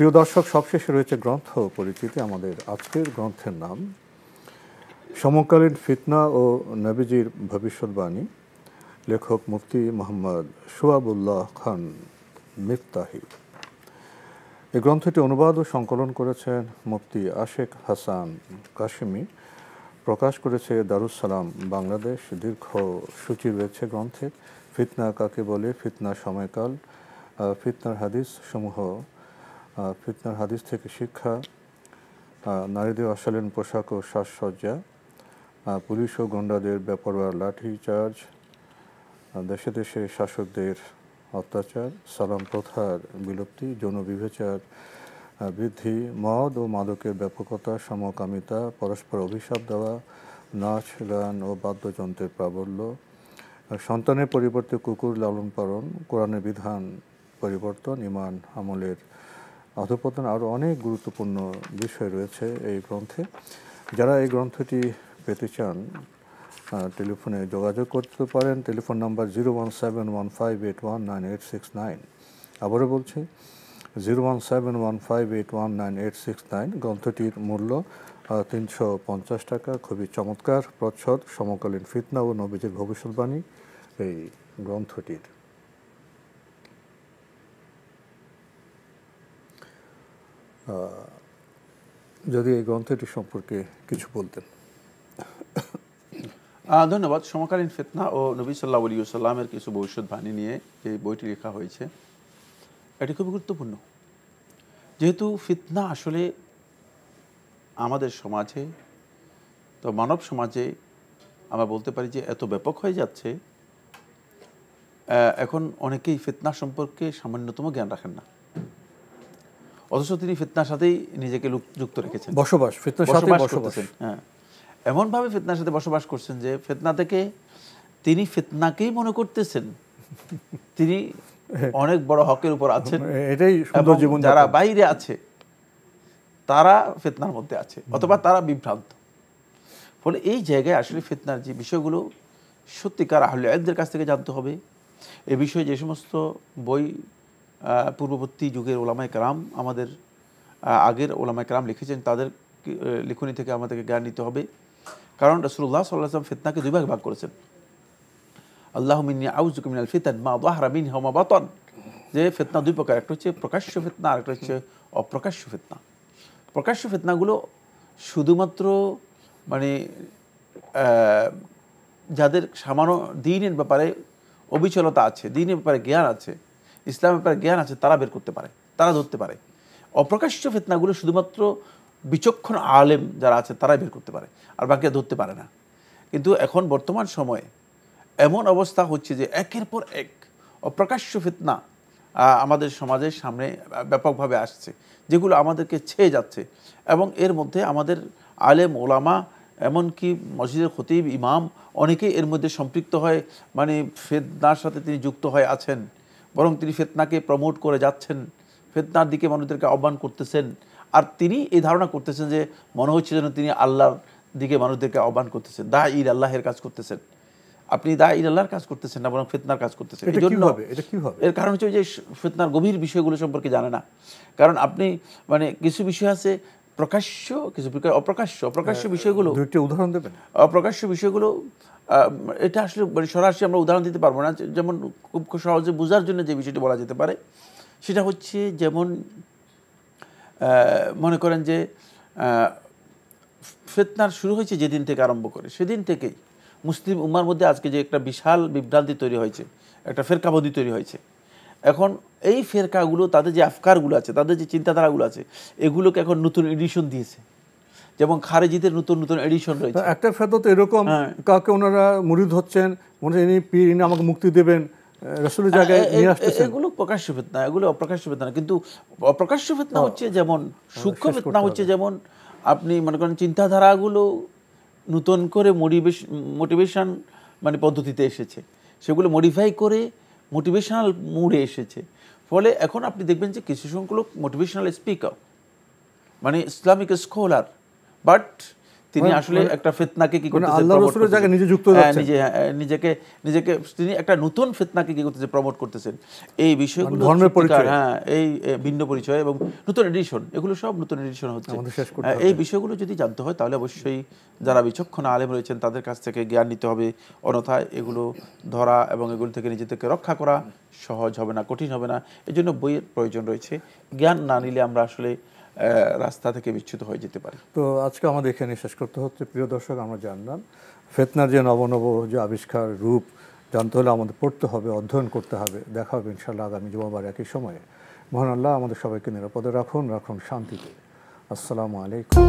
প্রিয় দর্শক, সবশেষে রয়েছে গ্রন্থ পরিচিতি। আমাদের আজকের গ্রন্থের নাম সমকালীন ফিতনা ও নবীজির ভবিষ্যৎবাণী, লেখক মুফতি মোহাম্মদ সোয়াবুল্লাহ খান মিফতাহি। এই গ্রন্থটি অনুবাদ ও সংকলন করেছেন মুফতি আশেক হাসান কাশিমি, প্রকাশ করেছে দারুস সালাম বাংলাদেশ। দীর্ঘ সূচি রয়েছে গ্রন্থের। ফিতনা কাকে বলে, ফিতনার সময়কাল, ফিতনার হাদিস সমূহ, ফিতনার হাদিস থেকে শিক্ষা, নারীদের অশালীন পোশাক ও সাজসজ্জা, পুলিশ ও গুন্ডাদের বেপরোয়া লাঠিচার্জ, দেশে দেশে শাসকদের অত্যাচার, সালাম প্রথার বিলুপ্তি, যৌন বিবেচার বৃদ্ধি, মদ ও মাদকের ব্যাপকতা, সমকামিতা, পরস্পর অভিশাপ দেওয়া, নাচ গান ও বাদ্যযন্ত্রের প্রাবল্য, সন্তানের পরিবর্তে কুকুর লালন পালন, কোরআনের বিধান পরিবর্তন, ঈমান আমলের অধঃপতন, আরও অনেক গুরুত্বপূর্ণ বিষয় রয়েছে এই গ্রন্থে। যারা এই গ্রন্থটি পেতে চান টেলিফোনে যোগাযোগ করতে পারেন। Telephone number 01715819869। আবারও বলছি 01715819869। গ্রন্থটির মূল্য 350 টাকা। খুবই চমৎকার প্রচ্ছদ সমকালীন ফিতনা ও নবীজির ভবিষ্যৎবাণী এই গ্রন্থটির। যদি এই গ্রন্থটি সম্পর্কে কিছু বলতেন। ধন্যবাদ। সমকালীন ফিতনা ও নবী সাল্লাল্লাহু আলাইহি ওয়াসাল্লামের কিছু ভবিষ্যৎবাণী নিয়ে যে বইটি লেখা হয়েছে এটি খুবই গুরুত্বপূর্ণ, যেহেতু ফিতনা আসলে আমাদের সমাজে, তো মানব সমাজে আমরা বলতে পারি যে এত ব্যাপক হয়ে যাচ্ছে, এখন অনেকেই ফিতনা সম্পর্কে সামান্যতম জ্ঞান রাখেন না, অথচ তিনি ফিতনার সাথেই নিজেকে যুক্ত রেখেছেন, বসবাস করতেছেন। হ্যাঁ, এমনভাবে ফিতনার সাথে বসবাস করছেন যে ফিতনা থেকে তিনি ফিতনাকেই মনে করতেছেন তিনি অনেক বড় হকের উপর আছেন, এটাই সুন্দর জীবন। যারা বাইরে আছে তারা ফিতনার মধ্যে আছে অথবা তারা বিভ্রান্ত। ফলে এই জায়গায় আসলে ফিতনার যে বিষয়গুলো সত্যিকার আহলে ইলমের কাছ থেকে জানতে হবে। এ বিষয়ে যে সমস্ত বই পূর্ববর্তী যুগের ওলামায়ে কেরাম, আমাদের আগের ওলামায়ে কেরাম লিখেছেন, তাদের লিখনি থেকে আমাদেরকে জ্ঞান নিতে হবে। কারণ রাসূলুল্লাহ সাল্লাল্লাহু আলাইহি ওয়াসাল্লাম ফিতনাকে দুই ভাগ করেছেন। আল্লাহুম্মা ইন্নী আউযুকা মিনাল ফিতান মা যাহরা মিনহা ওয়া মা বাতান। যে ফিতনা দুই প্রকার, একটা হচ্ছে প্রকাশ্য ফিতনা আর একটা হচ্ছে অপ্রকাশ্য ফিতনা। প্রকাশ্য ফিতনাগুলো শুধুমাত্র মানে যাদের সামান্য দ্বীনের ব্যাপারে অবিচলতা আছে, দ্বীনের ব্যাপারে জ্ঞান আছে, ইসলামের ব্যাপারে জ্ঞান আছে, তারা বের করতে পারে, তারা ধরতে পারে। অপ্রকাশ্য ফিতনাগুলো শুধুমাত্র বিচক্ষণ আলেম যারা আছে তারাই বের করতে পারে, আর বাকিরা ধরতে পারে না। কিন্তু এখন বর্তমান সময়ে এমন অবস্থা হচ্ছে যে একের পর এক অপ্রকাশ্য ফিতনা আমাদের সমাজের সামনে ব্যাপকভাবে আসছে, যেগুলো আমাদেরকে ছেয়ে যাচ্ছে। এবং এর মধ্যে আমাদের আলেম ওলামা, এমনকি মসজিদের খতিব ইমাম, অনেকেই এর মধ্যে সম্পৃক্ত হয়, মানে ফিতনার সাথে তিনি যুক্ত হয়ে আছেন, বরং তিনি ফিতনাকে প্রমোট করে যাচ্ছেন, ফিতনার দিকে মানুষদেরকে আহ্বান করতেছেন। আর তিনি এই ধারণা করতেছেন যে মনে হচ্ছে যেন তিনি আল্লাহর দিকে মানুষদেরকে আহ্বান করতেছেন, দাঈ আল্লাহের কাজ করতেছেন। আপনি দাঈ আল্লাহর কাজ করতেছেন না, বরং ফিতনার কাজ করতেছেন। এর কারণ হচ্ছে যে ফিতনার গভীর বিষয়গুলো সম্পর্কে জানে না। কারণ আপনি মানে কিছু বিষয় আছে প্রকাশ্য, কিছু অপ্রকাশ্য। অপ্রকাশ্য বিষয়গুলো, দুইটা উদাহরণ দেবেন? অপ্রকাশ্য বিষয়গুলো এটা আসলে সরাসরি আমরা উদাহরণ দিতে পারবো না। যেমন খুব সহজে বোঝার জন্য যে বিষয়টি বলা যেতে পারে সেটা হচ্ছে, যেমন মনে করেন যে ফিতনার শুরু হয়েছে যেদিন থেকে আরম্ভ করে, সেদিন থেকেই মুসলিম উম্মার মধ্যে আজকে যে একটা বিশাল বিভ্রান্তি তৈরি হয়েছে, একটা ফেরকাবাদী তৈরি হয়েছে। এখন এই ফেরকাগুলো, তাদের যে আফকারগুলো আছে, তাদের যে চিন্তাধারাগুলো আছে, এগুলোকে এখন নতুন এডিশন দিয়েছে। যেমন খারেজিদের নতুন নতুন এডিশন রয়েছে। একটা ফেরত এরকম কাউকে ওনারা মুরিদ হচ্ছেন, মনে হয় ইনি পীর, ইনি আমাকে মুক্তি দেবেন, রাসূলের জায়গায় নিয়ে আসতেছেন। এগুলো প্রকাশ্য ফিতনা, এগুলো অপ্রকাশ্য ফিতনা। কিন্তু অপ্রকাশ্য ফিতনা হচ্ছে যেমন, সূক্ষ্ম ফিতনা হচ্ছে যেমন আপনি মনে করেন চিন্তাধারাগুলো নতুন করে মোটিভেশন মানে পদ্ধতিতে এসেছে, সেগুলো মডিফাই করে মোটিভেশনাল মুডে এসেছে। ফলে এখন আপনি দেখবেন যে কিছু সংখ্যক মোটিভেশনাল স্পিকার, মানে ইসলামিক স্কলার, বাট তিনি আসলে একটা ফিতনাকে কি করতেছেন, আল্লাহর রাসূলের জায়গায় নিজে যুক্ত যাচ্ছেন, নিজেকে তিনি একটা নতুন ফিতনাকে কি করতেছেন, প্রমোট করতেছেন। এই বিষয়গুলো ধর্মের পরিচয়, হ্যাঁ, এই ভিন্ন পরিচয় এবং নতুন এডিশন, এগুলো সব নতুন এডিশন হচ্ছে। এই বিষয়গুলো যদি জানতে হয় তাহলে অবশ্যই যারা বিচক্ষণ আলেম রয়েছেন তাদের কাছ থেকে জ্ঞান নিতে হবে, অন্যথায় এগুলো ধরা এবং এগুলো থেকে নিজেদেরকে রক্ষা করা সহজ হবে না, কঠিন হবে না। এই জন্য বইয়ের প্রয়োজন রয়েছে। জ্ঞান না নিলে আমরা আসলে রাস্তা থেকে বিচ্যুত হয়ে যেতে পারি। তো আজকে আমাদের এখানে শেষ করতে হচ্ছে। প্রিয় দর্শক, আমরা জানলাম ফিতনার যে নবনব যে আবিষ্কার রূপ জানতে হলে আমাদের পড়তে হবে, অধ্যয়ন করতে হবে। দেখা হবে ইনশাআল্লাহ আগামী জুমাবার একই সময়ে। মহান আল্লাহ আমাদের সবাইকে নিরাপদে রাখুন শান্তিতে। আসসালামু আলাইকুম।